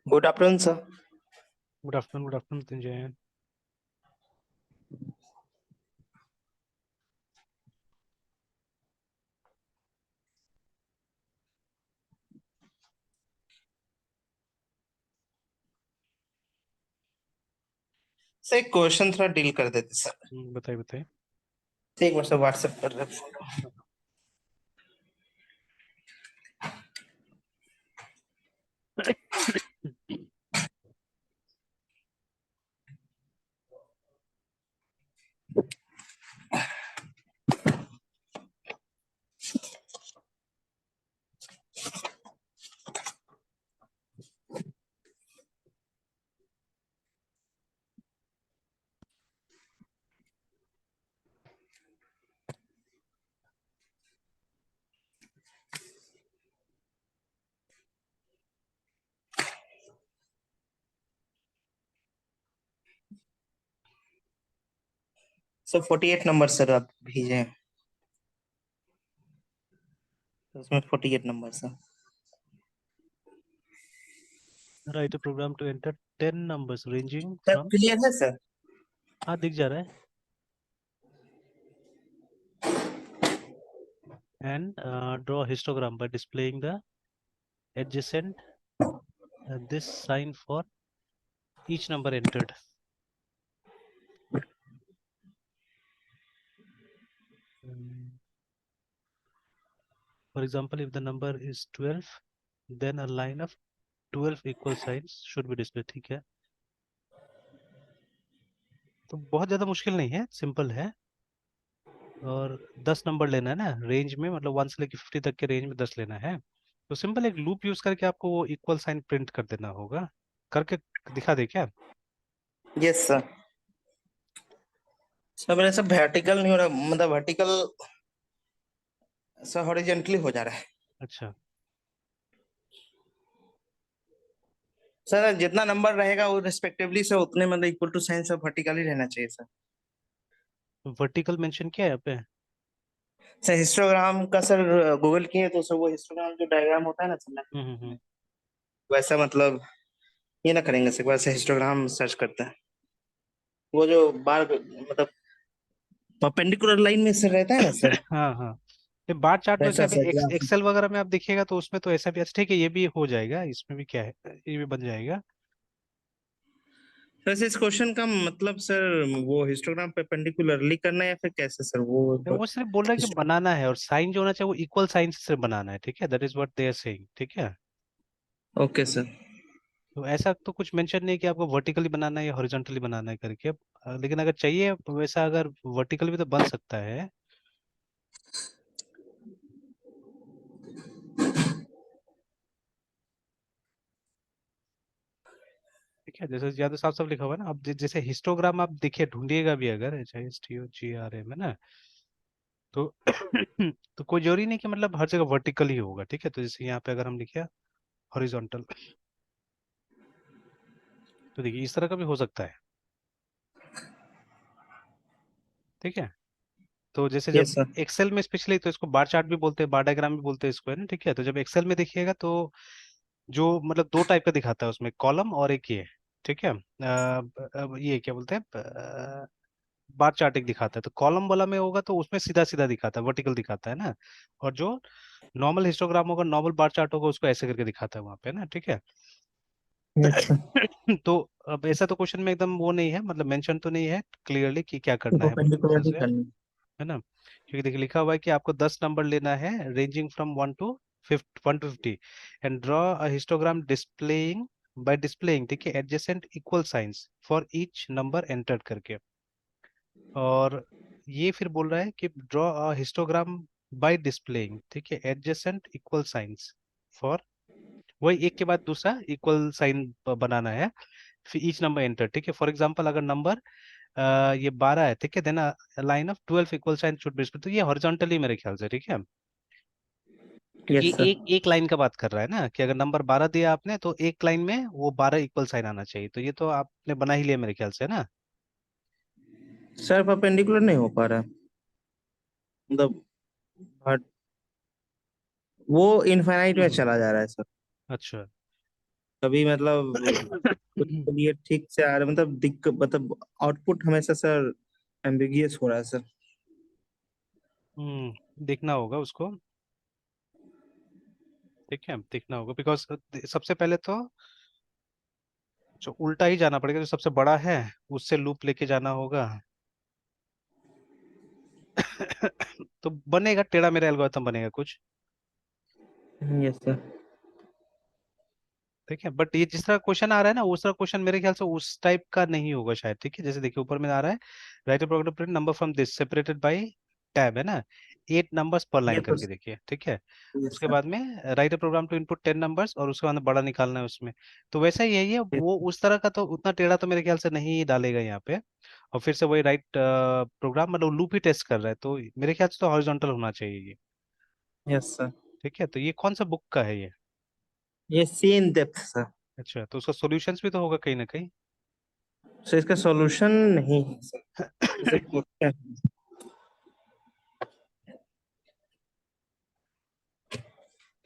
Good afternoon sir. Good afternoon जय। Sir एक question थोड़ा डील कर देते सर। बताइए बताइए। एक मिनट सर, व्हाट्सएप कर रहे फोटो। सर 48 नंबर सर आप भेजे, उसमें 48 number sir. Write a program to enter 10 numbers ranging sir from. Clear है सर? हाँ दिख जा रहा है। And draw histogram by displaying the adjacent this sign for each number entered. For example, if the number is 12, then a line of 12 equal signs should be displayed. ठीक है, तो बहुत ज्यादा मुश्किल नहीं है, सिंपल है। और 10 नंबर लेना है ना रेंज में, मतलब 1 से लेकर 50 तक के रेंज में 10 लेना है। तो सिंपल एक लूप यूज करके आपको वो इक्वल साइन प्रिंट कर देना होगा। करके दिखा दे क्या? Yes sir. सर मेरा सब वर्टिकल नहीं हो रहा, मतलब वर्टिकल सर हॉरिजॉन्टली हो जा रहा है। अच्छा, सर जितना नंबर रहेगा वो रिस्पेक्टिवली सर उतने मतलब इक्वल टू साइन सब वर्टिकल ही रहना चाहिए सर। वर्टिकल मेंशन किया है यहाँ पे? सर हिस्टोग्राम का सर गूगल किए तो सर वो हिस्टोग्राम जो डायग्राम होता है ना सर, हम्म। वैसा मतलब ये ना करेंगे सर, वैसे हिस्टोग्राम सर्च करते हैं। वो जो बार मतलब परपेंडिकुलर लाइन में सर रहता है ना सर, हाँ हाँ, ये बार चार्ट में वैसा क्या सर ग्राफ। एक्सेल वगैरह में आप देखिएगा तो उसमें तो ऐसा भी अच्छा, ठीक है ये भी हो जाएगा, इसमें भी क्या है, ये भी बन जाएगा। वैसे इस क्वेश्चन का मतलब सर वो हिस्टोग्राम परपेंडिकुलरली करना है या फिर कैसे सर वो वो सिर्फ बोल रहा है कि बनाना है और साइन जो होना चाहिए वो इक्वल साइन से सिर्फ बनाना है, ठीक है, that is what they are saying, ठीक है। Okay sir. तो ऐसा तो कुछ मेंशन नहीं कि आपको वर्टिकली बनाना है या हॉरिजॉन्टली बनाना है करके। लेकिन अगर चाहिए वैसा, अगर वर्टिकल भी तो बन सकता है। ठीक है, जैसे ज्यादा साफ साफ लिखा हुआ है ना, अब जैसे हिस्टोग्राम आप देखिए ढूंढिएगा भी अगर HISTOGRAM है ना, तो तो कोई जरूरी नहीं कि मतलब हर जगह वर्टिकल ही होगा, ठीक है। तो जैसे यहाँ पे अगर हम लिखे हॉरिजॉन्टल, तो देखिए इस तरह का भी हो सकता है, ठीक है। तो जैसे जब यस सर। एक्सेल में स्पेशली, तो इसको बार चार्ट भी बोलते हैं, बार डायग्राम भी बोलते हैं इसको, है ना, ठीक है। तो जब एक्सेल में देखिएगा तो जो मतलब दो टाइप का दिखाता है उसमें, कॉलम और एक ये, ठीक है। अब ये क्या बोलते हैं, बार चार्ट एक दिखाता है, तो कॉलम वाला में होगा तो उसमें सीधा सीधा दिखाता है, वर्टिकल दिखाता है ना। और जो नॉर्मल हिस्टोग्राम होगा, नॉर्मल बार चार्ट होगा, उसको ऐसे करके दिखाता है वहां पे ना, ठीक है। Yes sir. तो अब ऐसा तो क्वेश्चन में एकदम वो नहीं है, मतलब मेंशन तो नहीं है क्लियरली कि क्या करना है परपेंडिकुलरली से, करनी। है ना। क्योंकि देखिए लिखा हुआ है कि आपको 10 नंबर लेना है ranging from 1 to 50 and draw a histogram displaying by displaying, ठीक है, adjacent equal signs for each number entered करके। और ये फिर बोल रहा है कि draw a histogram by displaying, ठीक है, एडजेसेंट इक्वल साइंस फॉर, वही एक के बाद दूसरा इक्वल साइन बनाना है फिर ईच नंबर एंटर, ठीक है। फॉर एग्जांपल अगर नंबर ये 12 है, ठीक है, then line of 12 equal sign should be, तो ये हॉरिजॉन्टली मेरे ख्याल से, ठीक है, क्योंकि यस सर। एक एक लाइन का बात कर रहा है ना, कि अगर नंबर 12 दिया आपने तो एक लाइन में वो 12 इक्वल साइन आना चाहिए, तो ये तो आपने बना ही लिया मेरे ख्याल से ना। सर परपेंडिकुलर नहीं हो पा रहा, मतलब but वो इनफाइनाइट में हम्म। चला जा रहा है सर। अच्छा। कभी मतलब कुछ लिए ठीक से आ रहा है, मतलब दिक्कत, मतलब आउटपुट हमेशा सर एम्बिगियस हो रहा है सर। देखना होगा उसको, ठीक है, देखना होगा, बिकॉज सबसे पहले तो जो उल्टा ही जाना पड़ेगा, जो सबसे बड़ा है उससे लूप लेके जाना होगा। तो बनेगा टेढ़ा मेरा एल्गोरिथम बनेगा कुछ, यस सर। ठीक है, बट ये जिस तरह क्वेश्चन आ रहा है ना, उस तरह क्वेश्चन मेरे ख्याल से उस टाइप का नहीं होगा शायद, ठीक है, जैसे देखिए ऊपर में आ रहा है, write a program print number from this separated by tab, है ना, 8 नंबर्स पर ये लाइन तो करके, देखिए, ठीक है, यस उसके सर। बाद में write a program to input 10 numbers, और उसके बाद में बड़ा निकालना है उसमें, तो वैसा ही है ये, वो उस तरह का तो उतना टेढ़ा तो मेरे ख्याल से नहीं डालेगा यहाँ पे, और फिर से वही राइट प्रोग्राम, मतलब लूप ही टेस्ट कर रहा है, तो मेरे ख्याल से तो हॉरिजॉन्टल होना चाहिए ये, यस सर। ठीक है, तो ये कौन सा बुक का है ये? ये सी इन डेप्थ सर। अच्छा, तो उसका सॉल्यूशंस भी तो होगा कहीं ना कहीं। सर इसका सॉल्यूशन नहीं है सर, इसे क्वेश्चन।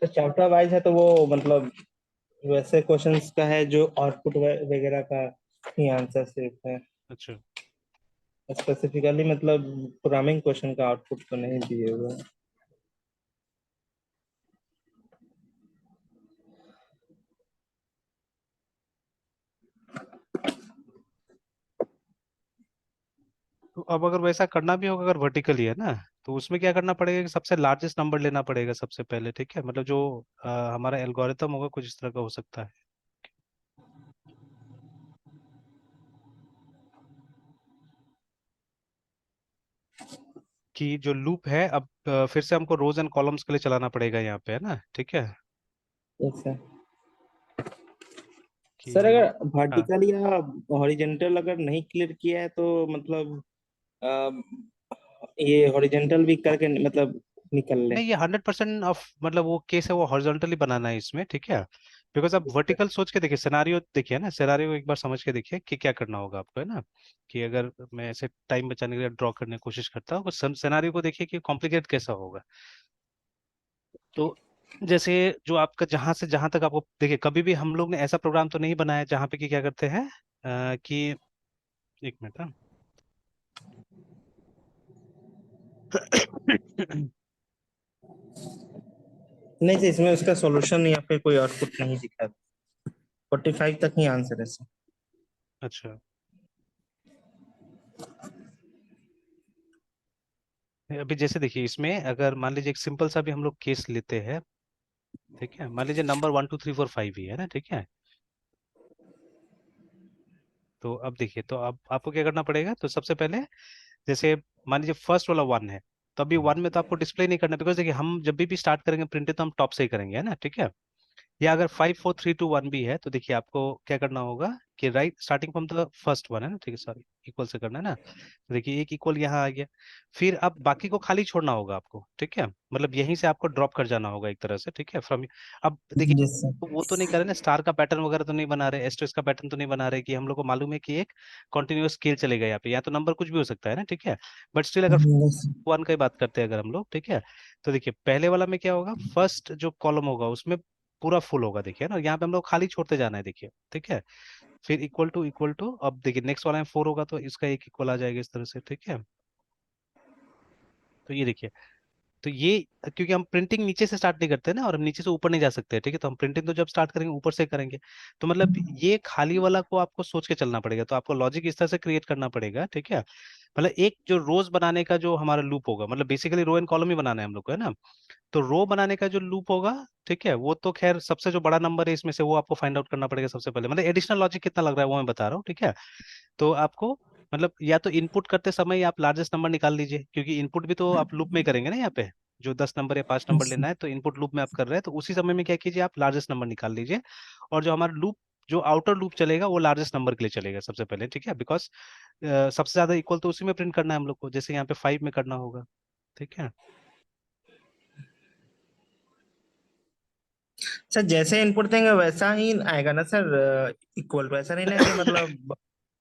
तो चैप्टर वाइज है तो वो मतलब वैसे क्वेश्चंस का है जो आउटपुट वगैरह का ही आंसर सिर्फ है। अच्छा। स्पेसिफिकली मतलब प्रोग्रामिंग क्वेश्चन का आउटपुट तो नहीं दिए हुए हैं। तो अब अगर वैसा करना भी होगा, अगर वर्टिकली है ना, तो उसमें क्या करना पड़ेगा कि सबसे लार्जेस्ट नंबर लेना पड़ेगा सबसे पहले, ठीक है, मतलब जो हमारा एल्गोरिथम होगा कुछ इस तरह का हो सकता है, कि जो लूप है अब फिर से हमको रोज एंड कॉलम्स के लिए चलाना पड़ेगा यहाँ पे, है ना, ठीक है, यस सर। सर कि अगर हाँ, वर्टिकल या हॉरिजेंटल अगर नहीं क्लियर किया है तो मतलब ये हॉरिजेंटल भी करके मतलब निकल ले। नहीं, ये 100% ऑफ, मतलब वो केस है वो हॉरिजॉन्टली बनाना है इसमें, ठीक है, बिकॉज आप वर्टिकल सोच के देखिए, सिनारियो देखिए ना, सिनारियो एक बार समझ के देखिए कि क्या करना होगा आपको, है ना, कि अगर मैं ऐसे टाइम बचाने के लिए ड्रॉ करने की कोशिश करता हूँ, तो सिनारियो को देखिए कि कॉम्प्लिकेट कैसा होगा, तो जैसे जो आपका जहां से जहां तक आपको देखिए, कभी भी हम लोग ने ऐसा प्रोग्राम तो नहीं बनाया जहां पे कि क्या करते हैं, कि एक मिनट, हाँ। नहीं सर, इसमें उसका सॉल्यूशन या फिर कोई आउटपुट नहीं दिखा। 45 तक ही आंसर है सर। अच्छा, अभी जैसे देखिए, इसमें अगर मान लीजिए एक सिंपल सा भी हम लोग केस लेते हैं, ठीक है, मान लीजिए नंबर 1 2 3 4 5 ही है ना, ठीक है, तो अब देखिए, तो अब आपको क्या करना पड़ेगा, तो सबसे पहले जैसे मान लीजिए फर्स्ट वाला 1 है, तो अभी 1 में तो आपको डिस्प्ले नहीं करना, बिकॉज देखिए हम जब भी स्टार्ट करेंगे प्रिंट तो हम टॉप से ही करेंगे, है ना, ठीक है, या अगर 5 4 3 2 1 भी है, तो देखिए आपको क्या करना होगा कि right starting from the first one, है ना, ठीक है, सॉरी, इक्वल से करना है ना, तो देखिए एक इक्वल यहाँ आ गया, फिर अब बाकी को खाली छोड़ना होगा आपको, ठीक है, मतलब यहीं से आपको ड्रॉप कर जाना होगा एक तरह से, ठीक है, फ्रॉम, अब देखिए यस सर। वो तो नहीं कर रहे ना, स्टार का पैटर्न वगैरह तो नहीं बना रहे, एस्टेरिस्क का पैटर्न तो नहीं बना रहे, कि हम लोग को मालूम है कि एक कॉन्टिन्यूअस स्केल चलेगा यहाँ पे, या तो नंबर कुछ भी हो सकता है ना, ठीक है, बट स्टिल अगर यस। 1 का ही बात करते हैं अगर हम लोग, ठीक है, तो देखिए पहले वाला में क्या होगा, फर्स्ट जो कॉलम होगा उसमें पूरा फुल होगा, देखिए ना, यहाँ पे हम लोग खाली छोड़ते जाना है, देखिए, ठीक है, फिर इक्वल टू, अब देखिए नेक्स्ट वाला में 4 होगा तो इसका एक इक्वल आ जाएगा इस तरह से, ठीक है, तो ये देखिए, तो ये क्योंकि हम प्रिंटिंग नीचे से स्टार्ट नहीं करते ना, और हम नीचे से ऊपर नहीं जा सकते, ठीक है, तो हम प्रिंटिंग तो जब स्टार्ट करेंगे ऊपर से करेंगे, तो मतलब ये खाली वाला को आपको सोच के चलना पड़ेगा, तो आपको लॉजिक इस तरह से क्रिएट करना पड़ेगा, ठीक है, मतलब एक जो रोज बनाने का जो हमारा लूप होगा, मतलब बेसिकली रो एंड कॉलम ही बनाना है हम लोग को, है ना, तो रो बनाने का जो लूप होगा, ठीक है, वो तो खैर सबसे जो बड़ा नंबर है इसमें से वो आपको फाइंड आउट करना पड़ेगा सबसे पहले, मतलब एडिशनल लॉजिक कितना लग रहा है वो मैं बता रहा हूँ, ठीक है, तो आपको मतलब या तो इनपुट करते समय ही आप लार्जेस्ट नंबर निकाल लीजिए, क्योंकि इनपुट भी तो आप लूप में करेंगे ना यहाँ पे, जो 10 नंबर या 5 नंबर लेना है तो इनपुट लूप में आप कर रहे हैं, तो उसी समय में क्या कीजिए, आप लार्जेस्ट नंबर निकाल लीजिए, और जो हमारा लूप जो आउटर लूप चलेगा वो लार्जेस्ट नंबर के लिए चलेगा सबसे पहले, ठीक है, बिकॉज सबसे ज्यादा इक्वल तो उसी में प्रिंट करना है हम लोग को, जैसे यहाँ पे 5 में करना होगा, ठीक है। सर जैसे इनपुट देंगे वैसा ही आएगा ना सर, इक्वल टू ऐसा नहीं ना कि मतलब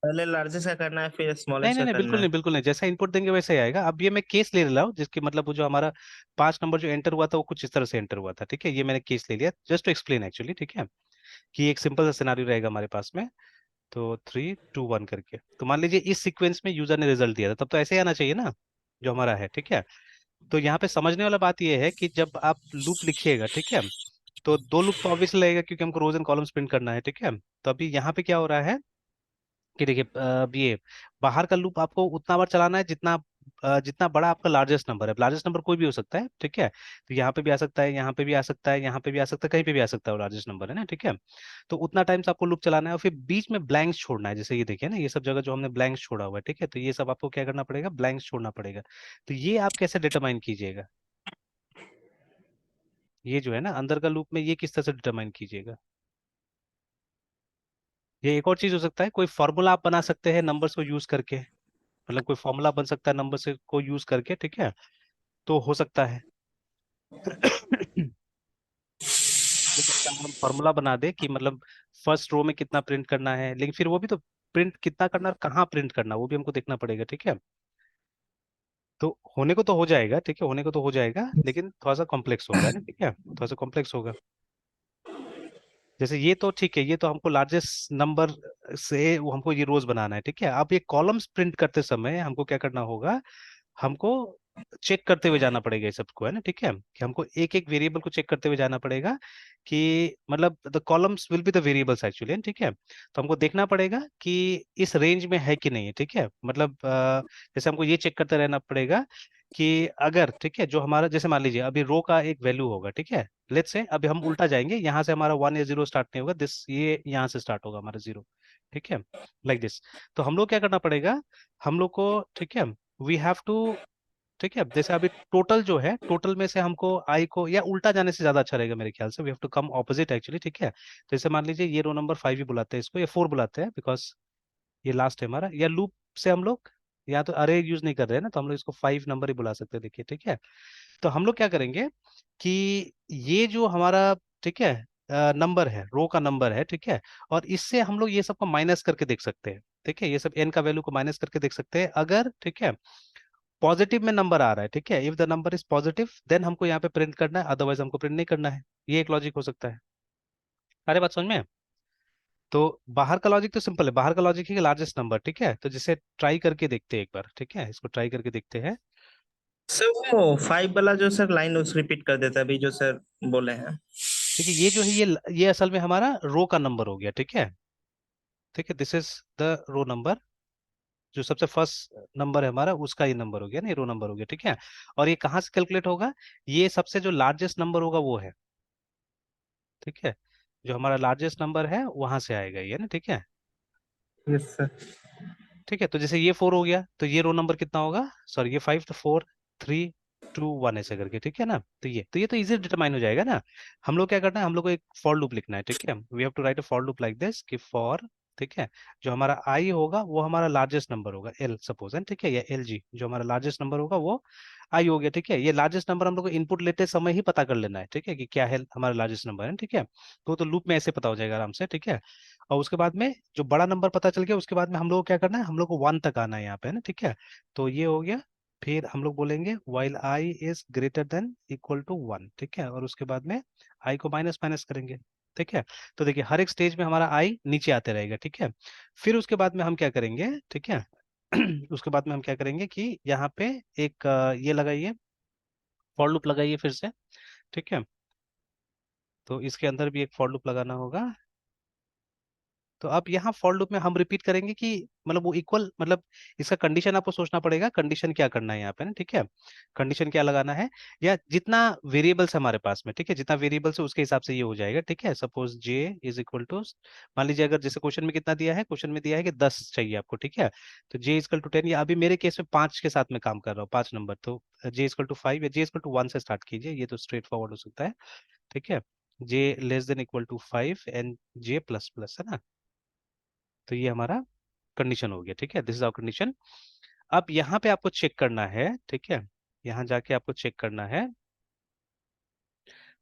पहले लार्जेस्ट का करना है फिर नहीं स्मॉलेस्ट नहीं का नहीं, बिल्कुल करना नहीं, है। बिल्कुल नहीं, जैसा इनपुट देंगे वैसा ही आएगा। अब ये मैं केस ले रहा हूँ जिसकी मतलब वो जो हमारा 5 नंबर जो एंटर हुआ था वो कुछ इस तरह से एंटर हुआ था, ठीक है, ये मैंने केस ले लिया जस्ट टू एक्सप्लेन एक्चुअली, ठीक है, कि एक सिंपल सा सिनारियो रहेगा हमारे पास में। तो 3 2 1 करके, तो मान लीजिए इस सीक्वेंस में यूजर ने रिजल्ट दिया था, तब तो ऐसे ही आना चाहिए ना जो हमारा है, ठीक है। तो यहाँ पे समझने वाला बात ये है कि जब आप लूप लिखिएगा, ठीक है, तो 2 लूप तो ऑब्वियसली लगेगा क्योंकि हमको रोज एंड कॉलम्स प्रिंट करना है, ठीक है। तो अभी यहाँ पे क्या हो रहा है कि देखिए, अब ये बाहर का लूप आपको उतना बार चलाना है जितना जितना बड़ा आपका लार्जेस्ट नंबर है। लार्जेस्ट नंबर कोई भी हो सकता है, ठीक है, तो यहाँ पे भी आ सकता है, यहाँ पे भी आ सकता है, यहाँ पे भी आ सकता है, कहीं पे भी आ सकता है, वो लार्जेस्ट नंबर है ना, ठीक है। तो उतना टाइम से आपको लूप चलाना है और फिर बीच में ब्लैंक्स छोड़ना है, जैसे ये देखिए ना, ये सब जगह जो हमने ब्लैंक्स छोड़ा हुआ है, ठीक है, तो ये सब आपको क्या करना पड़ेगा, ब्लैंक्स छोड़ना पड़ेगा। तो ये आप कैसे डिटरमाइन कीजिएगा, ये जो है ना अंदर का लूप में, ये किस तरह से डिटरमाइन कीजिएगा। ये एक और चीज हो सकता है, कोई फॉर्मूला आप बना सकते हैं नंबर्स को यूज करके, मतलब कोई फॉर्मूला बन सकता है नंबर से को यूज करके, ठीक है, तो हो सकता है। हो सकता है हम फॉर्मूला बना दे कि मतलब फर्स्ट रो में कितना प्रिंट करना है, लेकिन फिर वो भी तो प्रिंट कितना करना और कहाँ प्रिंट करना वो भी हमको देखना पड़ेगा, ठीक है। तो होने को तो हो जाएगा, ठीक है, होने को तो हो जाएगा, लेकिन थोड़ा सा कॉम्प्लेक्स होगा, है ना, ठीक है, थोड़ा सा कॉम्प्लेक्स होगा। जैसे ये तो ठीक है, ये तो हमको लार्जेस्ट नंबर से वो हमको ये रोज बनाना है, ठीक है। अब ये कॉलम्स प्रिंट करते समय हमको क्या करना होगा, हमको चेक करते हुए जाना पड़ेगा ये सबको, है ना, ठीक है, कि हमको एक एक वेरिएबल को चेक करते हुए जाना पड़ेगा कि मतलब the columns will be the variables actually, ठीक है। तो हमको देखना पड़ेगा कि इस रेंज में है कि नहीं है, ठीक है, मतलब जैसे हमको ये चेक करते रहना पड़ेगा कि अगर, ठीक है, जो हमारा जैसे मान लीजिए अभी रो का एक वैल्यू होगा, ठीक है, लेट्स से अभी हम उल्टा जाएंगे, यहाँ से हमारा 1 या 0 स्टार्ट नहीं होगा, दिस ये यहाँ से स्टार्ट होगा हमारा 0, ठीक है, लाइक दिस। तो हम लोग क्या करना पड़ेगा, हम लोग को, ठीक है, वी हैव टू, ठीक है, जैसे अभी टोटल जो है, टोटल में से हमको आई को, या उल्टा जाने से ज्यादा अच्छा रहेगा मेरे ख्याल से, we have to come opposite actually, ठीक है। तो जैसे मान लीजिए ये रो नंबर 5 ही बुलाते हैं इसको, या 4 बुलाते हैं बिकॉज ये लास्ट है हमारा, या लूप से हम लोग या तो अरे यूज नहीं कर रहे हैं ना, तो हम लोग इसको 5 नंबर ही बुला सकते हैं, देखिए, ठीक है। तो हम लोग क्या करेंगे कि ये जो हमारा, ठीक है, नंबर है, रो का नंबर है, ठीक है, और इससे हम लोग ये सबको माइनस करके देख सकते हैं, ठीक है, ये सब एन का वैल्यू को माइनस करके देख सकते हैं, अगर, ठीक है, पॉजिटिव में नंबर आ रहा है, ठीक है, if the number is positive then हमको यहाँ पे प्रिंट करना है, अदरवाइज हमको प्रिंट नहीं करना है। ये एक लॉजिक हो सकता है। अरे बात समझ में है? तो बाहर का लॉजिक तो सिंपल है, बाहर का लॉजिक है लार्जेस्ट नंबर, ठीक है, तो जिसे ट्राई करके देखते हैं एक बार, ठीक है, इसको ट्राई करके देखते हैं। सर वो 5 वाला जो सर लाइन उस रिपीट कर देता है अभी जो सर बोले हैं। देखिए ये जो है, ये असल में हमारा रो का नंबर हो गया, ठीक है, ठीक है, this is the row number, जो सबसे फर्स्ट नंबर है हमारा उसका ये नंबर हो गया ना, ये रो नंबर हो गया, ठीक है। और ये कहाँ से कैलकुलेट होगा, ये सबसे जो लार्जेस्ट नंबर होगा वो है, ठीक है, जो हमारा लार्जेस्ट नंबर है वहां से आएगा ये ना, ठीक है। Yes sir. ठीक है, तो जैसे ये 4 हो गया तो ये रो नंबर कितना होगा, सॉरी ये 5, तो 4 3 2 1 ऐसे करके, ठीक है ना। तो ये तो इजी डिटरमाइन हो जाएगा ना। हम लोग क्या करना है, हम लोग को एक फॉर लूप लिखना है, ठीक है, we have to write a for loop like this कि फॉर, ठीक है, जो हमारा आई होगा वो हमारा लार्जेस्ट नंबर होगा एल सपोज है, ठीक है, या एल जी, जो हमारा लार्जेस्ट नंबर होगा वो आई हो गया, ठीक है। ये लार्जेस्ट नंबर हम लोग को इनपुट लेते समय ही पता कर लेना है, ठीक है, कि क्या है हमारा लार्जेस्ट नंबर है, ठीक है। तो लूप में ऐसे पता हो जाएगा आराम से, ठीक है। और उसके बाद में जो बड़ा नंबर पता चल गया, उसके बाद में हम लोग को क्या करना है, हम लोग को 1 तक आना है यहाँ पे, है ना, ठीक है। तो ये हो गया, फिर हम लोग बोलेंगे while i is greater than equal to 1, ठीक है, और उसके बाद में i को माइनस माइनस करेंगे, ठीक है। तो देखिए हर एक स्टेज में हमारा i नीचे आते रहेगा, ठीक है। फिर उसके बाद में हम क्या करेंगे, ठीक है, उसके बाद में हम क्या करेंगे कि यहाँ पे एक ये लगाइए, फॉर लूप लगाइए फिर से, ठीक है। तो इसके अंदर भी एक फॉर लूप लगाना होगा। तो अब यहाँ फॉर लूप में हम रिपीट करेंगे कि मतलब वो इक्वल, मतलब इसका कंडीशन आपको सोचना पड़ेगा, कंडीशन क्या करना है यहाँ पे ना, ठीक है, कंडीशन क्या लगाना है, या जितना वेरिएबल्स हमारे पास में, ठीक है, जितना वेरिएबल्स है उसके हिसाब से ये हो जाएगा, ठीक है। Suppose J is equal to, मान लीजिए अगर जैसे क्वेश्चन में कितना दिया है, क्वेश्चन में दिया है कि 10 चाहिए आपको, ठीक है, तो जे इजकल टू 10, या अभी मेरे केस में 5 के साथ में काम कर रहा हूँ, 5 नंबर, तो जे इजकल टू 5 या जे इजकल टू 1 से स्टार्ट कीजिए, ये तो स्ट्रेट फॉरवर्ड हो सकता है, ठीक है। J less than equal to 5 and J plus plus, है ना। तो ये हमारा कंडीशन हो गया, ठीक है, दिस इज आवर कंडीशन। अब यहाँ पे आपको चेक करना है, ठीक है, यहाँ जाके आपको चेक करना है।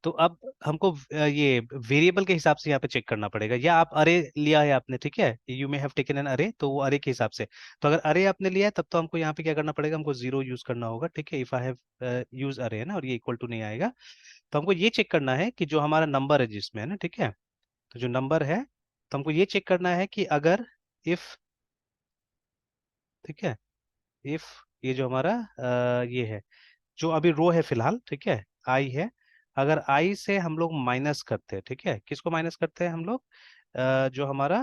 तो अब हमको ये वेरिएबल के हिसाब से यहाँ पे चेक करना पड़ेगा, या आप अरे लिया है आपने, ठीक है, you may have taken N अरे, तो वो अरे के हिसाब से। तो अगर अरे आपने लिया है तब तो हमको यहाँ पे क्या करना पड़ेगा, हमको जीरो यूज करना होगा, ठीक है, इफ आई हैव यूज अरे, है ना, और ये इक्वल टू नहीं आएगा। तो हमको ये चेक करना है कि जो हमारा नंबर है जिसमें, है ना, ठीक है, तो जो नंबर है, तो हमको ये चेक करना है कि अगर इफ, ठीक है, इफ ये जो हमारा ये है, जो अभी रो है फिलहाल, ठीक है, आई है, अगर आई से हम लोग माइनस करते हैं, ठीक है, किसको माइनस करते हैं हम लोग, जो हमारा,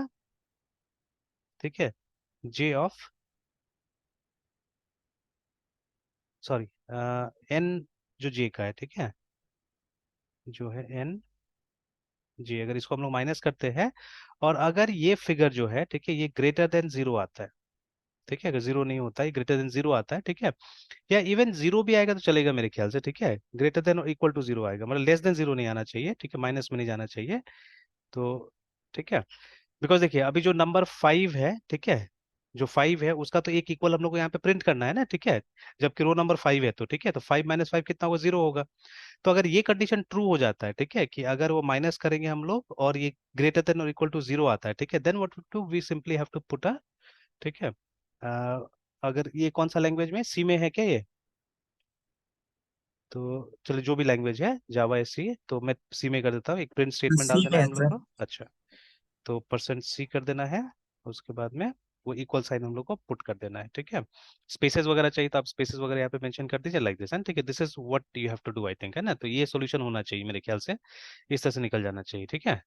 ठीक है, जे ऑफ, सॉरी, एन, जो जे का है, ठीक है, जो है एन जे, अगर इसको हम लोग माइनस करते हैं, और अगर ये फिगर जो है, ठीक है, ये ग्रेटर देन जीरो आता है, ठीक है, अगर जीरो नहीं होता है, ग्रेटर देन जीरो आता है, ठीक है, या इवन जीरो भी आएगा तो चलेगा मेरे ख्याल से, ठीक है, ग्रेटर देन और इक्वल टू जीरो आएगा, मतलब लेस देन जीरो नहीं आना चाहिए, ठीक है, माइनस में नहीं जाना चाहिए। तो ठीक है, बिकॉज देखिए अभी जो नंबर 5 है, ठीक है, जो 5 है उसका तो एक इक्वल हम लोग को यहाँ पे प्रिंट करना है ना, ठीक है, जबकि रो नंबर 5 है, तो ठीक है, तो 5 - 5 कितना होगा, जीरो होगा। तो अगर ये कंडीशन ट्रू हो जाता है, ठीक है, कि अगर वो माइनस करेंगे हम लोग और ये ग्रेटर देन और इक्वल टू जीरो आता है, ठीक है, then what to we simply have to put a, ठीक है, अगर ये कौन सा लैंग्वेज में, सी में है क्या ये, तो चलिए जो भी लैंग्वेज है, जावा है, सी, तो मैं सी में कर देता हूँ, एक प्रिंट स्टेटमेंट डाल सी देना में है है हम लोग सर। को, अच्छा, तो परसेंट सी कर देना है, उसके बाद में वो इक्वल साइन हम लोग को पुट कर देना है, ठीक है, स्पेसेस वगैरह चाहिए तो आप स्पेसेस वगैरह यहाँ पे मेंशन कर दीजिए लाइक दिस, है, ठीक है, this is what you have to do I think, है ना, तो ये सॉल्यूशन होना चाहिए मेरे ख्याल से, इस तरह से निकल जाना चाहिए, ठीक है।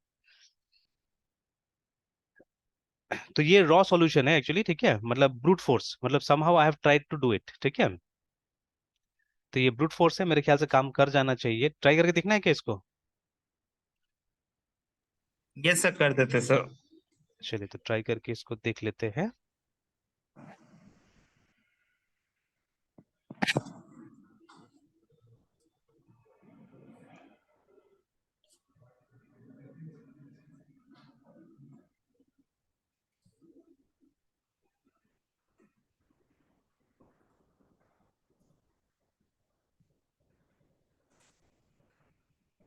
तो ये रॉ सॉल्यूशन है एक्चुअली, ठीक है, मतलब ब्रूट फोर्स, मतलब somehow I have tried to do it, ठीक है, तो ये ब्रूट फोर्स है, मेरे ख्याल से काम कर जाना चाहिए, ट्राई करके देखना है क्या इसको। यस सर, कर देते सर। चलिए तो ट्राई करके इसको देख लेते हैं।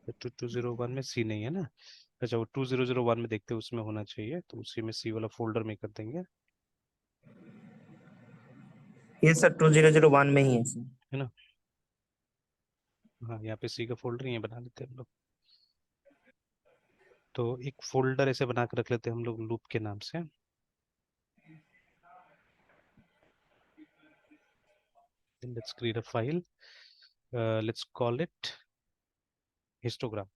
तो 2201 में सी नहीं है ना, अच्छा वो 2001 में देखते हैं, उसमें होना चाहिए, तो उसी में सी वाला फोल्डर में कर देंगे, ये सर 2001 में ही है सर। है ना। हाँ यहाँ पे सी का फोल्डर ही है, बना लेते हैं हम लोग। तो एक फोल्डर ऐसे बना के रख लेते हैं हम लोग लूप के नाम से, let's create a file, let's call it histogram.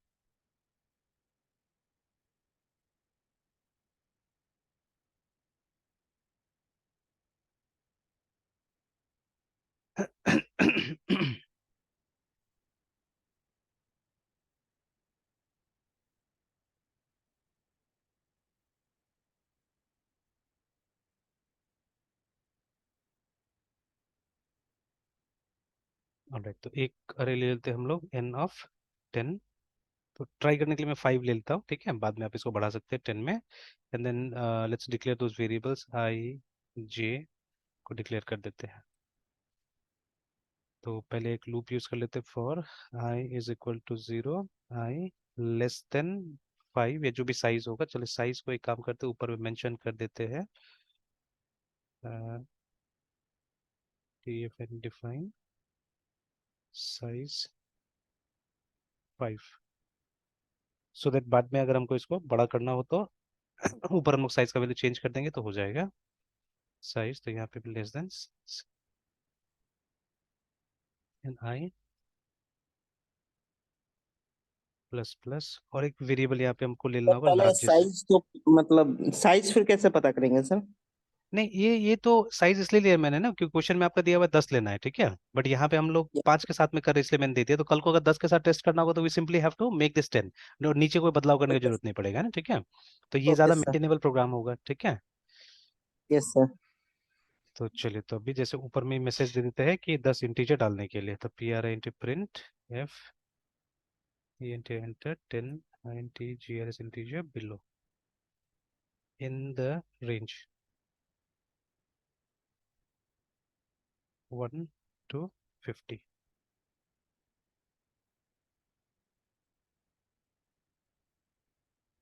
Alright, तो एक अरे ले लेते हैं हम लोग एन ऑफ 10, तो ट्राई करने के लिए मैं 5 ले लेता हूँ, ठीक है, बाद में आप इसको बढ़ा सकते हैं 10 में, and then let's declare those variables I J को डिक्लेयर कर देते हैं। तो पहले एक लूप यूज कर लेते हैं, for I is equal to 0, I less than 5, या जो भी साइज होगा, चलो साइज को एक काम करते हैं ऊपर में मेंशन कर देते हैं, TF and define size 5, so that बाद में अगर हमको इसको बड़ा करना हो तो ऊपर हम लोग साइज का वैल्यू चेंज कर देंगे तो हो जाएगा साइज, तो यहाँ पे भी लेस देन एन आई प्लस प्लस, और एक वेरिएबल यहाँ पे हमको ले तो लेना होगा पहले लार्जेस्ट। साइज तो, मतलब साइज फिर कैसे पता करेंगे सर? नहीं ये तो साइज इसलिए लिया मैंने ना, क्योंकि क्वेश्चन में आपका दिया हुआ है 10 लेना है, ठीक है, बट यहाँ पे हम लोग 5 के साथ में कर रहे हैं, इसलिए मैंने दे दिया, तो कल को अगर 10 के साथ टेस्ट करना होगा तो we simply have to make this 10, और नीचे कोई बदलाव करने की ओके। जरूरत नहीं पड़ेगा ना, ठीक है, तो ये ओके ज्यादा सर। मेंटेनेबल प्रोग्राम होगा, ठीक है। Yes sir. तो चलिए, तो अभी जैसे ऊपर में मैसेज दे देते हैं कि 10 इंटीजर डालने के लिए, तो P R I into print F E enter 10 int grs integer below in the range 1 to 50.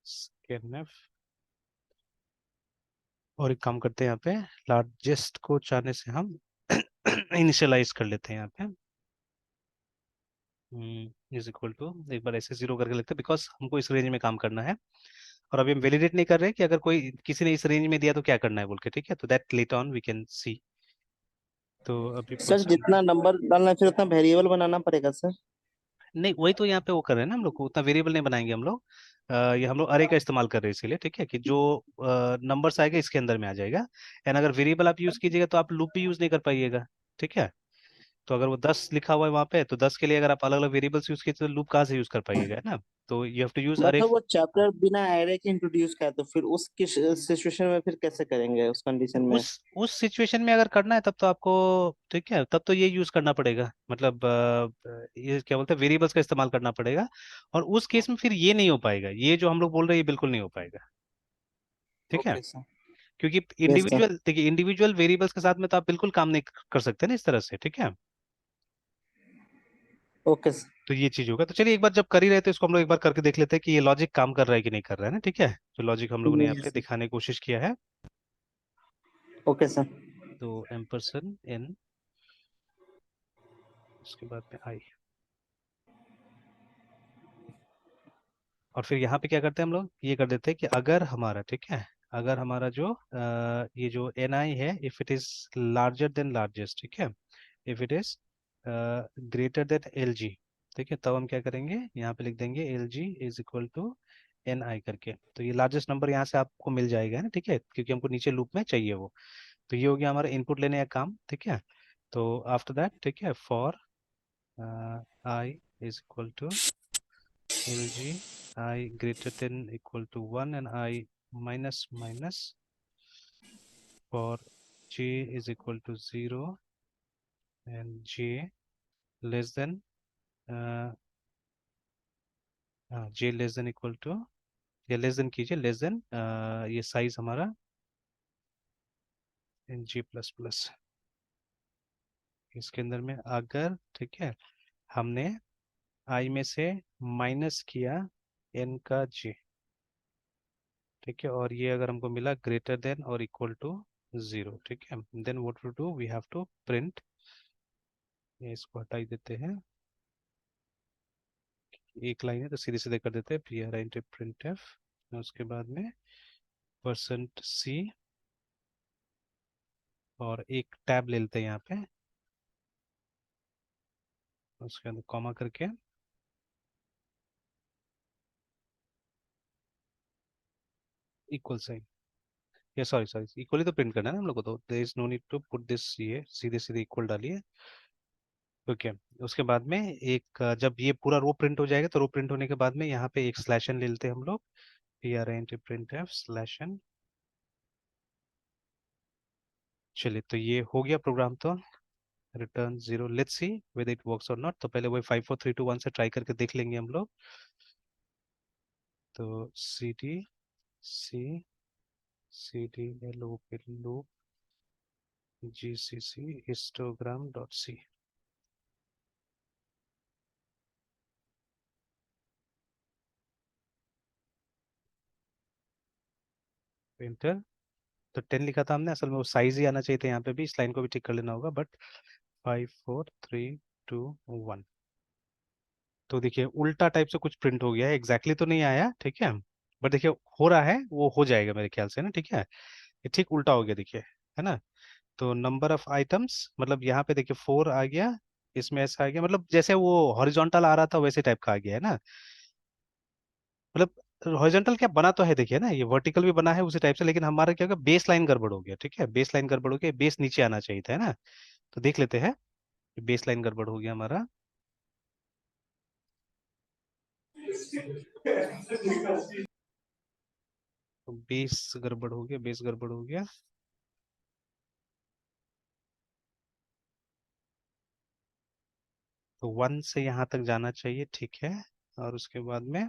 scanf और एक काम करते हैं यहाँ पे, लार्जेस्ट को चाहने से हम इनिशियलाइज कर लेते हैं यहाँ पे, इज इक्वल टू, एक बार ऐसे जीरो करके लगता है बिकॉज हमको इस रेंज में काम करना है, और अभी हम वैलिडेट नहीं कर रहे कि अगर कोई किसी ने इस रेंज में दिया तो क्या करना है बोल के, ठीक है, तो that later on we can see. तो अभी सर परसेंट, जितना नंबर डालना है फिर उतना वेरिएबल बनाना पड़ेगा सर। नहीं वही तो यहाँ पे वो कर रहे हैं ना हम लोग को, उतना वेरिएबल नहीं बनाएंगे हम लोग। ये हम लोग अरे का इस्तेमाल कर रहे हैं इसीलिए, ठीक है, कि जो नंबर्स आएगा इसके अंदर में आ जाएगा। एंड अगर वेरिएबल आप यूज कीजिएगा तो आप लूप भी यूज नहीं कर पाइएगा, ठीक है। तो अगर वो 10 लिखा हुआ है वहां पे, तो 10 के लिए अगर आप अलग अलग वेरिएबल्स यूज कीजिए तो लूप कहाँ से यूज कर पाइएगा, है ना। तो you have to use but array. Sir वो चैप्टर बिना एरे के इंट्रोड्यूस किया तो फिर उस किस सिचुएशन में फिर कैसे करेंगे उस कंडीशन में। उस सिचुएशन में अगर करना है तब तो आपको, ठीक है, तब तो ये यूज करना पड़ेगा, मतलब ये क्या बोलते हैं, वेरिएबल्स का इस्तेमाल करना पड़ेगा। और उस केस में फिर ये नहीं हो पाएगा, ये जो हम लोग बोल रहे हैं ये बिल्कुल नहीं हो पाएगा, ठीक है। Okay sir. क्योंकि यस सर। इंडिविजुअल, देखिए, इंडिविजुअल वेरिएबल्स के साथ में तो आप बिल्कुल काम नहीं कर सकते ना इस तरह से, ठीक है। Okay sir. तो ये चीज होगा। तो चलिए एक बार जब कर ही रहे थे इसको हम लोग एक बार करके देख लेते हैं कि ये लॉजिक काम कर रहा है कि नहीं कर रहा है ना, ठीक है। जो लॉजिक हम लोगों ने यहाँ पे यस सर। दिखाने की कोशिश किया है। Okay sir. तो एम्परसन एन, उसके बाद में आई, और फिर यहाँ पे क्या करते हैं हम लोग, ये कर देते हैं कि अगर हमारा, ठीक है, अगर हमारा जो ये जो एन आई है, if it is larger than largest, ठीक है, if it is greater then L G, ठीक है, तब हम क्या करेंगे, यहाँ पे लिख देंगे L G is equal to N I करके। तो ये लार्जेस्ट नंबर यहाँ से आपको मिल जाएगा, है ना, ठीक है, क्योंकि हमको नीचे लूप में चाहिए वो। तो ये हो गया हमारा इनपुट लेने का काम, ठीक है। तो आफ्टर दैट, ठीक है, for I is equal to LG I greater than equal to 1 and I minus minus for J is equal to 0 and J less than uh, J less than equal to, या less than कीजिए, less than ये size हमारा इन J plus plus, इसके अंदर में अगर, ठीक है, हमने I में से माइनस किया N का J, ठीक है, और ये अगर हमको मिला ग्रेटर देन और इक्वल टू 0, ठीक है, then what to do, we have to print, ये इसको हटा ही देते हैं, एक लाइन है तो सीधे सीधे कर देते हैं, P R into print F, उसके बाद में परसेंट सी, और एक टैब ले लेते हैं यहाँ पे, उसके अंदर कॉमा करके इक्वल साइन, या सॉरी सॉरी, इक्वली तो प्रिंट करना है ना हम लोग को, तो there is no need to put this, ये सीधे सीधे इक्वल डालिए, ओके। उसके बाद में एक जब ये पूरा रो प्रिंट हो जाएगा, तो रो प्रिंट होने के बाद में यहाँ पे एक स्लैश एन ले लेते हैं हम लोग, P R into print F slash N. चलिए तो ये हो गया प्रोग्राम, तो return 0, let's see whether it works और नॉट। तो पहले वही 5 4 3 2 1 से ट्राई करके देख लेंगे हम लोग। तो C D C C D L O P loop G C C histogram dot C, enter. तो 10 लिखा था हमने, असल में वो साइज ही आना चाहिए था, यहाँ पे भी इस लाइन को भी ठीक कर लेना होगा, बट 5 4 3 2 1। तो देखिए उल्टा टाइप से कुछ प्रिंट हो गया है, एग्जैक्टली तो नहीं आया, ठीक है, बट देखिए हो रहा है, वो हो जाएगा मेरे ख्याल से ना, ठीक है, ये ठीक उल्टा हो गया देखिए, है ना। तो नंबर ऑफ आइटम्स, मतलब यहाँ पे देखिए 4 आ गया, इसमें ऐसा आ गया, मतलब जैसे वो हॉरिजॉन्टल आ रहा था वैसे टाइप का आ गया है ना, मतलब हॉरिजॉन्टल क्या बना तो है देखिए ना, ये वर्टिकल भी बना है उसी टाइप से, लेकिन हमारा क्या होगा, बेस लाइन गड़बड़ हो गया, ठीक है, बेस लाइन गड़बड़ हो गया, बेस नीचे आना चाहिए था, है ना। तो देख लेते हैं, बेस लाइन गड़बड़ हो गया हमारा, तो बेस गड़बड़ हो गया, बेस गड़बड़ हो गया। तो 1 से यहाँ तक जाना चाहिए, ठीक है, और उसके बाद में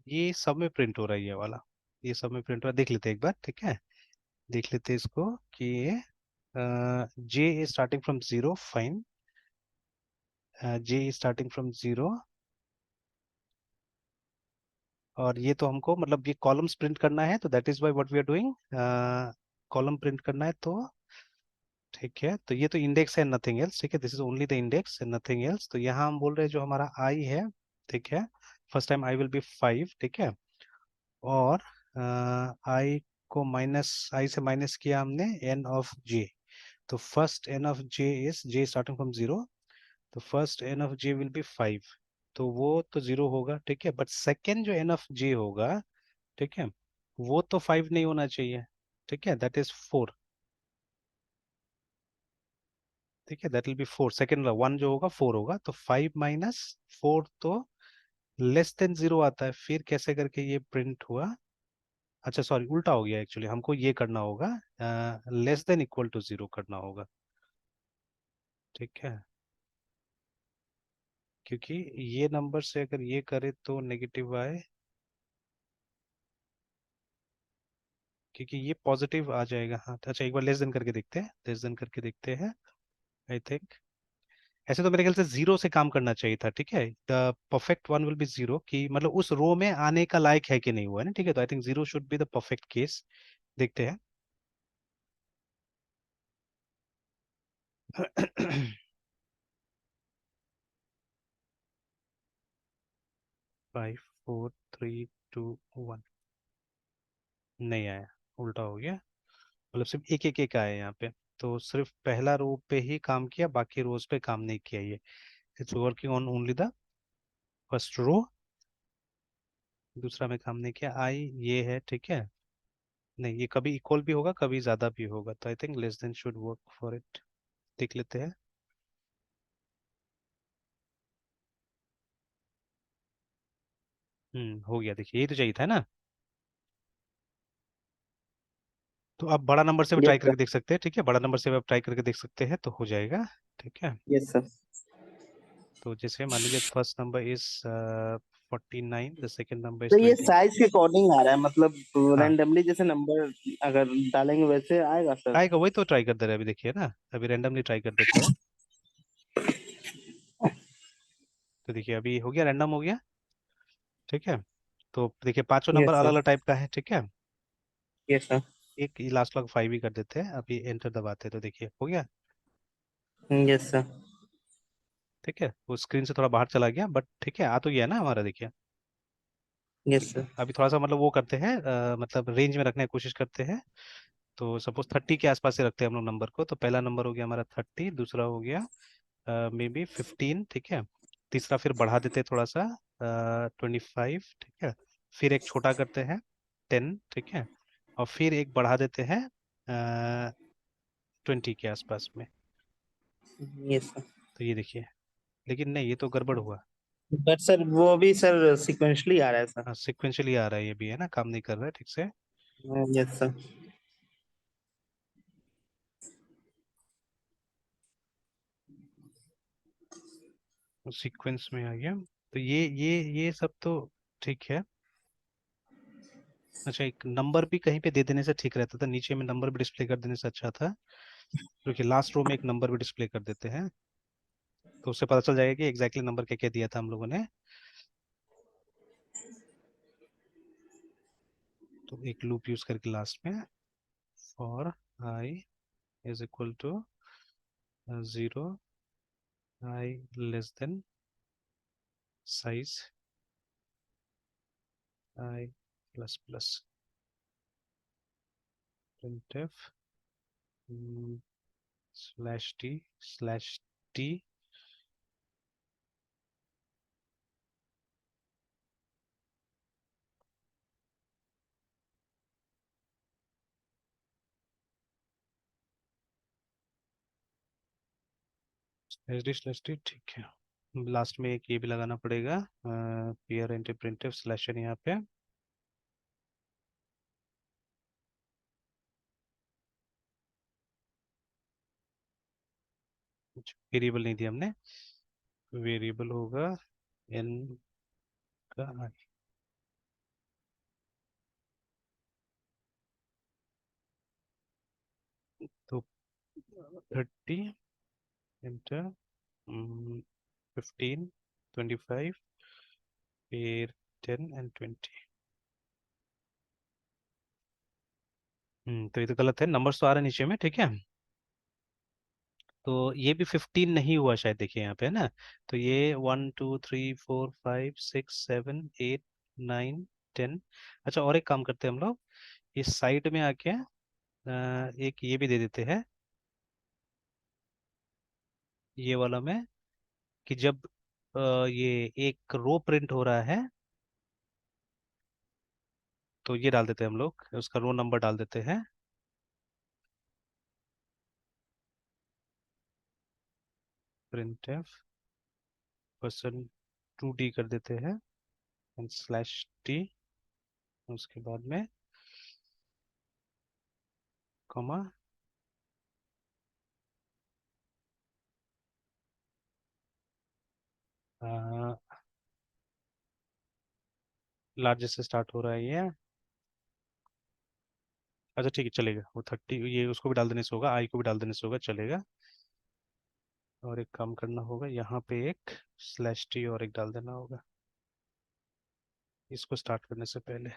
ये सब में प्रिंट हो रहा है ये वाला, ये सब में प्रिंट हो रहा है, देख लेते हैं एक बार, ठीक है। देख लेते हैं इसको कि ये J is starting from zero, fine. J is starting from zero, और ये तो हमको मतलब ये कॉलम्स प्रिंट करना है, तो that is why what we are doing, column print करना है, तो ठीक है। तो ये तो इंडेक्स है, नथिंग एल्स, ठीक है, this is only the index and nothing else. तो यहाँ हम बोल रहे हैं जो हमारा आई है, ठीक है, first time I will be 5, ठीक है। और आई को माइनस, आई से माइनस किया हमने एन ऑफ जे, तो first N of J is J starting from zero, तो first N of J will be 5, तो वो तो जीरो होगा, ठीक है, बट सेकेंड जो एन ऑफ जे होगा, ठीक है, वो तो 5 नहीं होना चाहिए, ठीक है, दैट इज 4, ठीक है, that will be 4, second one जो होगा 4 होगा, तो 5 - 4 तो लेस देन जीरो आता है, फिर कैसे करके ये प्रिंट हुआ, अच्छा सॉरी उल्टा हो गया एक्चुअली, हमको ये करना होगा, less than equal to zero करना होगा, ठीक है, क्योंकि ये नंबर से अगर ये करे तो नेगेटिव आए, क्योंकि ये पॉजिटिव आ जाएगा, हाँ अच्छा एक बार लेस देन करके देखते हैं, लेस देन करके देखते हैं, आई थिंक ऐसे तो मेरे ख्याल से जीरो से काम करना चाहिए था, ठीक है, the perfect one will be zero, कि मतलब उस रो में आने का लायक है कि नहीं हुआ है ना, ठीक है, तो I think zero should be the perfect case, देखते हैं। 5 4 3 2 1, नहीं आया, उल्टा हो गया, मतलब सिर्फ एक एक एक आया यहाँ पे, तो सिर्फ पहला रो पे ही काम किया, बाकी रोज पे काम नहीं किया ये, it's working on only the first row, दूसरा में काम नहीं किया, आई ये है, ठीक है, नहीं ये कभी इक्वल भी होगा कभी ज्यादा भी होगा, तो I think less than should work for it, देख लेते हैं। हो गया, देखिए यही तो चाहिए था ना, तो आप बड़ा नंबर से भी यस ट्राई सर। करके देख सकते हैं, ठीक है, बड़ा नंबर से भी आप ट्राई करके देख सकते हैं, तो हो जाएगा, ठीक है। Yes sir. तो जैसे मान लीजिए first number is 49, the second number तो इज ये 20। साइज के अकॉर्डिंग आ रहा है, मतलब हाँ रैंडमली जैसे नंबर अगर डालेंगे वैसे आएगा सर? आएगा, वही तो ट्राई कर दे रहे हैं अभी, देखिए ना, अभी रैंडमली ट्राई कर देते हैं, तो देखिए अभी हो गया, रैंडम हो गया, ठीक है। तो देखिए पांचों नंबर यस अलग सर। अलग टाइप का है, ठीक है, यस सर। एक लास्ट लॉग 5 ही कर देते हैं, अभी एंटर दबाते हैं, तो देखिए हो गया, यस सर। ठीक है, वो स्क्रीन से थोड़ा बाहर चला गया, बट ठीक है आ तो गया ना हमारा, देखिए। Yes sir. अभी थोड़ा सा मतलब वो करते हैं, मतलब रेंज में रखने की कोशिश करते हैं, तो सपोज 30 के आसपास से रखते हैं हम लोग नंबर को, तो पहला नंबर हो गया हमारा 30, दूसरा हो गया मे बी 15, ठीक है, तीसरा फिर बढ़ा देते हैं थोड़ा सा, 25, ठीक है, फिर एक छोटा करते हैं 10, ठीक है, और फिर एक बढ़ा देते हैं 20 के आसपास में, यस सर। तो ये देखिए, लेकिन नहीं ये तो गड़बड़ हुआ, बट सर वो भी सर सिक्वेंशली आ रहा है सर। हाँ सिक्वेंशली आ रहा है, ये भी है ना, काम नहीं कर रहा है ठीक से, यस सर। सीक्वेंस में आ गया, तो ये सब तो ठीक है। अच्छा एक नंबर भी कहीं पे दे देने से ठीक रहता था, नीचे में नंबर भी डिस्प्ले कर देने से अच्छा था, क्योंकि लास्ट रो में एक नंबर भी डिस्प्ले कर देते हैं, तो उससे पता चल जाएगा कि एग्जैक्टली नंबर क्या क्या दिया था हम लोगों ने, तो एक लूप यूज करके लास्ट में, for I is equal to 0, I less than size I plus plus printf /t/t, /d/t, ठीक है, लास्ट में एक ये भी लगाना पड़ेगा, पेयर एंटी प्रिंटफ स्लैश एन यहाँ पे, वेरिएबल नहीं दिया हमने, वेरिएबल होगा एन का i, 30 इंटर 15 25 फिर 10 एंड 20। तो ये तो गलत है, नंबर्स तो आ रहे हैं नीचे में, ठीक है। तो ये भी 15 नहीं हुआ शायद, देखिए यहाँ पे है ना। तो ये 1 2 3 4 5 6 7 8 9 10। अच्छा, और एक काम करते हैं हम लोग, इस साइड में आके एक ये भी दे देते हैं, ये वाला में, कि जब ये एक रो प्रिंट हो रहा है तो ये डाल देते हैं हम लोग, उसका रो नंबर डाल देते हैं। प्रिंट एफ %2d कर देते हैं, एंड /t, उसके बाद में कॉमा, लार्जेस्ट से स्टार्ट हो रहा है ये। अच्छा ठीक है, चलेगा वो 30, ये उसको भी डाल देने से होगा, आई को भी डाल देने से होगा, चलेगा। और एक काम करना होगा, यहाँ पे एक /t और एक डाल देना होगा इसको स्टार्ट करने से पहले।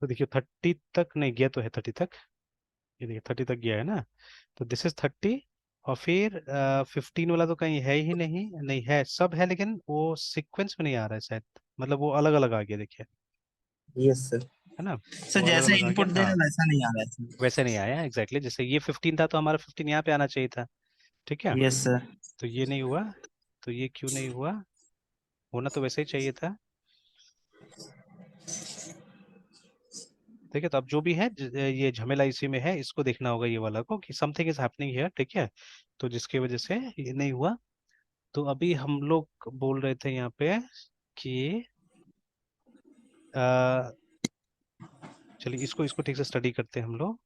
तो देखिए 30 तक नहीं गया, तो है 30 तक, ये देखिए 30 तक गया है ना। तो दिस इज 30। और फिर 15 वाला तो कहीं है ही नहीं, नहीं है, सब है लेकिन वो सीक्वेंस में नहीं आ रहा है शायद, मतलब वो अलग अलग आ गया, देखिए, यस सर। है ना। सर वो अलग जैसे अलग आ गया, इनपुट दे रहे हाँ। हैं वैसा नहीं आ रहा है सर। वैसे नहीं आया एग्जैक्टली, जैसे ये 15 था तो हमारा 15 यहाँ पे आना चाहिए था, ठीक है। Yes sir. तो ये नहीं हुआ, तो ये क्यों नहीं हुआ, होना तो वैसे ही चाहिए था। ठीक है, तो अब जो भी है ये झमेला इसी में है, इसको देखना होगा ये वाला को, कि समथिंग इज हैपनिंग हियर, ठीक है। तो जिसकी वजह से ये नहीं हुआ। तो अभी हम लोग बोल रहे थे यहाँ पे कि अ, चलिए इसको इसको ठीक से स्टडी करते हैं हम लोग,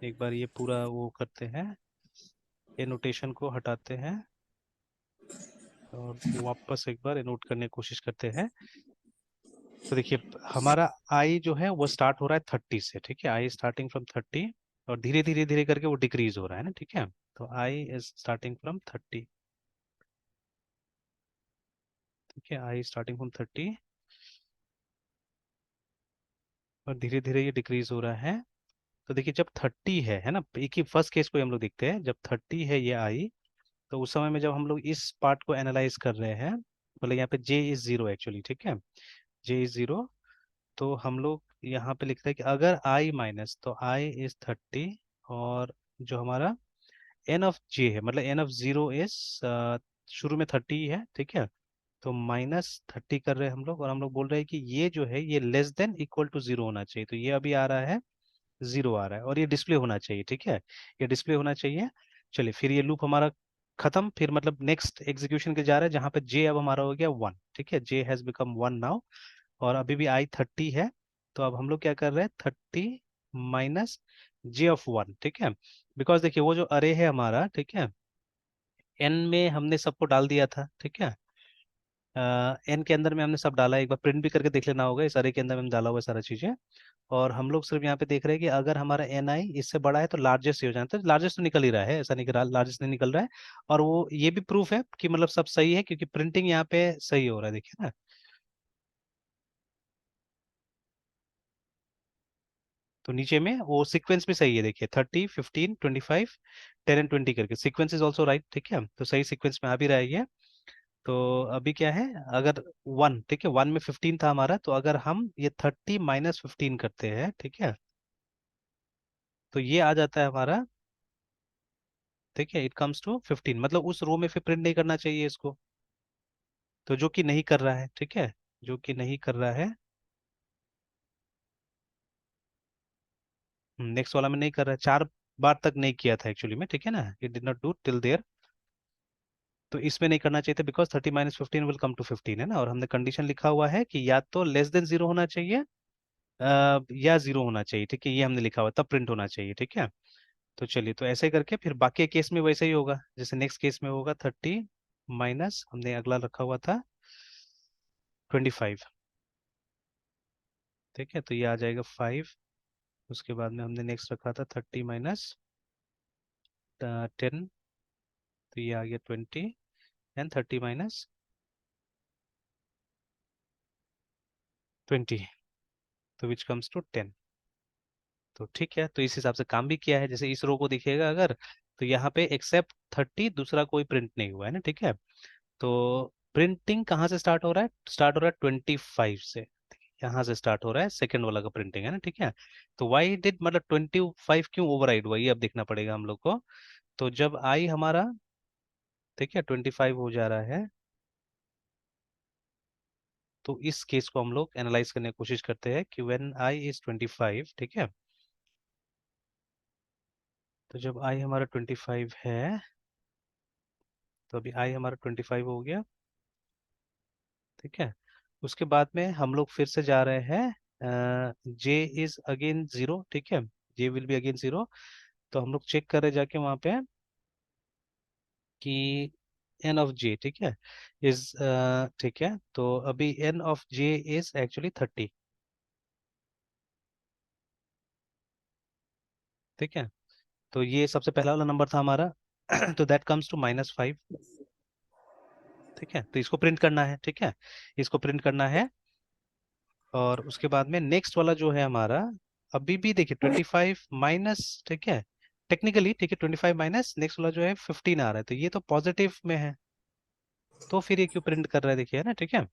एक बार ये पूरा वो करते हैं, ये नोटेशन को हटाते हैं और वापस एक बार नोट करने की कोशिश करते हैं। तो देखिए हमारा आई जो है वो स्टार्ट हो रहा है 30 से, ठीक है, आई स्टार्टिंग फ्रॉम 30, और धीरे धीरे धीरे करके वो डिक्रीज हो रहा है ना, ठीक है। तो आई इज स्टार्टिंग फ्रॉम 30, ठीक है, आई स्टार्टिंग फ्रॉम 30, और धीरे धीरे ये डिक्रीज हो रहा है। तो देखिए जब 30 है ना, एक ही फर्स्ट केस को हम लोग देखते हैं, जब 30 है ये आई, तो उस समय में जब हम लोग इस पार्ट को एनालाइज कर रहे हैं, मतलब यहाँ पे जे इज जीरो एक्चुअली, ठीक है, जे इज जीरो, तो हम लोग यहाँ पे लिखते हैं कि अगर आई माइनस, तो आई इज 30, और जो हमारा एन ऑफ जे है, मतलब एन ऑफ जीरो इज, शुरू में 30 है, ठीक है, तो -30 कर रहे हैं हम लोग, और हम लोग बोल रहे हैं कि ये जो है ये less than equal to zero होना चाहिए, तो ये अभी आ रहा है जीरो आ रहा है, और ये डिस्प्ले होना चाहिए, ठीक है, ये डिस्प्ले होना चाहिए। चलिए फिर ये लूप हमारा खत्म, फिर मतलब नेक्स्ट एग्जीक्यूशन के जा रहा है, जहां पे जे अब हमारा हो गया 1, ठीक है, जे हैज बिकम 1 नाउ, और अभी भी आई 30 है। तो अब हम लोग क्या कर रहे हैं, 30 -j(1), ठीक है, बिकॉज देखिए वो जो अरे है हमारा, ठीक है, एन में हमने सबको डाल दिया था, ठीक है, एन के अंदर में हमने सब डाला है, एक बार प्रिंट भी करके देख लेना होगा, इस अरे के अंदर में हम डाला हुआ है सारा चीजें। और हम लोग सिर्फ यहाँ पे देख रहे हैं कि अगर हमारा एन आई इससे बड़ा है तो लार्जेस्ट ही हो जाता है, लार्जेस्ट तो निकल ही रहा है, ऐसा नहीं कि लार्जेस्ट नहीं निकल रहा है। और वो ये भी प्रूफ है कि मतलब सब सही है, क्योंकि प्रिंटिंग यहाँ पे सही हो रहा है, देखिए ना। तो नीचे में वो सीक्वेंस भी सही है, देखिए 30 15 25 10 एंड 20 करके सीक्वेंस इज ऑल्सो राइट, ठीक है, तो सही सीक्वेंस में आ भी रहा है ये। तो अभी क्या है, अगर 1, ठीक है, 1 में 15 था हमारा, तो अगर हम ये 30 -15 करते हैं, ठीक है, तो ये आ जाता है हमारा, ठीक है, इट कम्स टू 15, मतलब उस रो में फिर प्रिंट नहीं करना चाहिए इसको, तो जो कि नहीं कर रहा है, ठीक है, जो कि नहीं कर रहा है, नेक्स्ट वाला में नहीं कर रहा है, 4 बार तक नहीं किया था एक्चुअली में, ठीक है ना, it did not do till there. तो इसमें नहीं करना चाहिए था, बिकॉज 30 -15 विल कम टू 15, है ना, और हमने कंडीशन लिखा हुआ है कि या तो लेस देन जीरो होना चाहिए, या 0 होना चाहिए, ठीक है, ये हमने लिखा हुआ तब प्रिंट होना चाहिए, ठीक है। तो चलिए, तो ऐसे करके फिर बाकी केस में वैसे ही होगा, जैसे नेक्स्ट केस में होगा 30 माइनस हमने अगला रखा हुआ था 25, ठीक है, तो ये आ जाएगा 5। उसके बाद में हमने नेक्स्ट रखा था 30 माइनस 10, तो ये आ गया 20, एंड 30 माइनस 20, तो विच कम्स टू 10। तो ठीक है, तो इस हिसाब से काम भी किया है। जैसे इस रो को देखिएगा अगर, तो यहाँ पे एक्सेप्ट 30 दूसरा कोई प्रिंट नहीं हुआ है ना, ठीक है। तो प्रिंटिंग कहाँ से स्टार्ट हो रहा है? स्टार्ट हो रहा है 25 से, यहाँ से स्टार्ट हो रहा है सेकंड वाला का प्रिंटिंग, है ना, ठीक है। तो वाई डिड मतलब 25 क्यों ओवरराइड हुआ, ये अब देखना पड़ेगा हम लोग को। तो जब आई हमारा, ठीक है, 25 हो जा रहा है, तो इस केस को हम लोग एनालाइज करने की कोशिश करते हैं कि व्हेन आई इज 25, ठीक है। तो जब आई हमारा 25 है, तो अभी आई हमारा 25 हो गया, ठीक है। उसके बाद में हम लोग फिर से जा रहे हैं, जे इज अगेन 0, ठीक है, जे विल बी अगेन 0। तो हम लोग चेक कर रहे जाके वहां पे कि एन ऑफ जे, ठीक है, इज, ठीक है, तो अभी N of J is actually 30, ठीक है। तो ये सबसे पहला वाला नंबर था हमारा तो दैट कम्स टू -5, ठीक है। तो इसको प्रिंट करना है, ठीक है, इसको प्रिंट करना है। और उसके बाद में नेक्स्ट वाला जो है हमारा, अभी भी देखिए 25 माइनस, ठीक है, टेक्निकली, ठीक है, 25 माइनस नेक्स्ट वाला जो है 15 आ रहा है, तो ये तो पॉजिटिव में है, तो फिर ये क्यों प्रिंट कर रहा है, देखिए, है ना, ठीक है।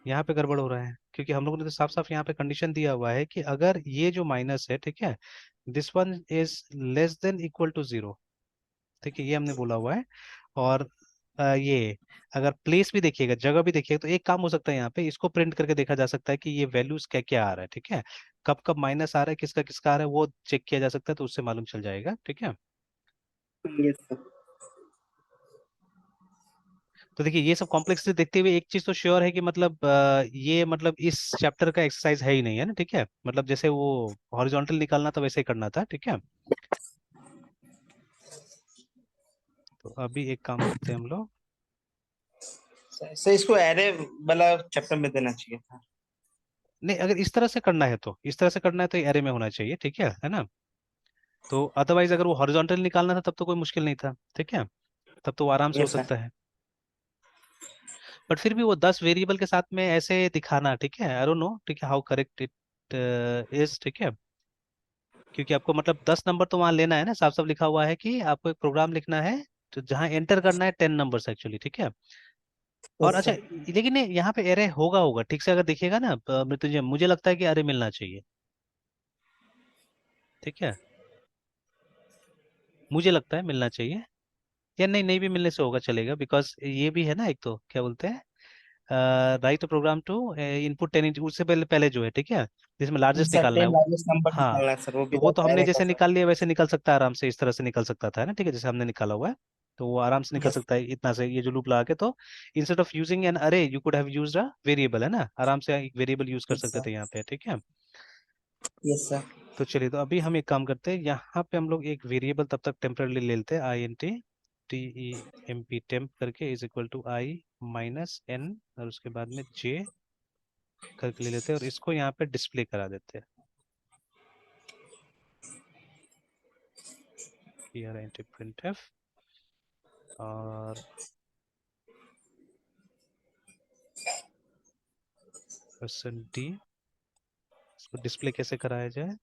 यहाँ पे गड़बड़ हो रहा है, क्योंकि हम लोगों ने तो साफ साफ यहाँ पे कंडीशन दिया हुआ है कि अगर ये जो माइनस है, ठीक है, this one is less than equal to 0, ठीक है, ये हमने बोला हुआ है। और ये अगर प्लेस भी देखिएगा, जगह भी देखिएगा, तो एक काम हो सकता है, यहाँ पे इसको प्रिंट करके देखा जा सकता है कि ये वैल्यूज क्या क्या आ रहा है, ठीक है, कब कब माइनस आ रहा है, किसका किसका आ रहा है, वो चेक किया जा सकता है, तो उससे मालूम चल जाएगा, ठीक है। Yes sir. तो देखिए, ये सब कॉम्प्लेक्सिटी देखते हुए एक चीज तो श्योर है कि मतलब ये मतलब इस चैप्टर का एक्सरसाइज है ही नहीं, है ना, ठीक है, मतलब जैसे वो हॉरिजॉन्टल निकालना था वैसे ही करना था, ठीक है। तो अभी एक काम करते हैं हम लोग। सर इसको एरे वाला चैप्टर में देना चाहिए था। नहीं, अगर इस तरह से करना है तो इस तरह से करना है तो एरे में होना चाहिए, ठीक है ना। तो अदरवाइज अगर वो हॉरिजॉन्टल निकालना था तब तो कोई मुश्किल नहीं था, ठीक है, तब तो वो आराम से हो यस सर। सकता है। बट फिर भी वो 10 वेरिएबल के साथ में ऐसे दिखाना, ठीक है, आई डोंट नो, ठीक है, हाउ करेक्ट इट इज, ठीक है। क्योंकि आपको मतलब 10 नंबर तो वहां लेना है ना, साफ साफ लिखा हुआ है कि आपको एक प्रोग्राम लिखना है, तो जहां एंटर करना है 10 नंबर्स एक्चुअली, ठीक है। और यस अच्छा, सर। लेकिन यहाँ पे एरे होगा होगा ठीक से, अगर देखिएगा ना मृत्युंजय, मुझे लगता है कि एरे मिलना चाहिए, ठीक है, मुझे लगता है मिलना चाहिए। या नहीं, नहीं भी मिलने से होगा चलेगा, बिकॉज ये भी है ना, एक तो क्या बोलते हैं, राइट प्रोग्राम टू इनपुट 10, उससे पहले पहले जो है, ठीक है, जिसमें लार्जेस्ट सर निकालना है 10 लार्जेस्ट नंबर हाँ, निकालना है सर, वो तो भी वो तो हमने एरे का जैसे सर। निकाल लिया वैसे निकल सकता है आराम से, इस तरह से निकल सकता था, है ना, ठीक है, जैसे हमने निकाला हुआ है, तो वो आराम से निकल यस। सकता है इतना से, ये जो लूप लगा के। तो इंस्टेड ऑफ यूजिंग एन अरे you could have used a variable, है ना, आराम से एक वेरिएबल यूज कर यस सकते सर। थे यहाँ पे, ठीक है। Yes sir. तो चलिए, तो अभी हम एक काम करते हैं, यहाँ पे हम लोग एक वेरिएबल तब तक टेम्परली ले लेते हैं, I N T T E M P temp करके is equal to I minus N, और उसके बाद में जे करके ले लेते हैं, और इसको यहाँ पे डिस्प्ले करा देते हैं, P R N T print F, और परसेंट डी, इसको डिस्प्ले कैसे कराया जाए,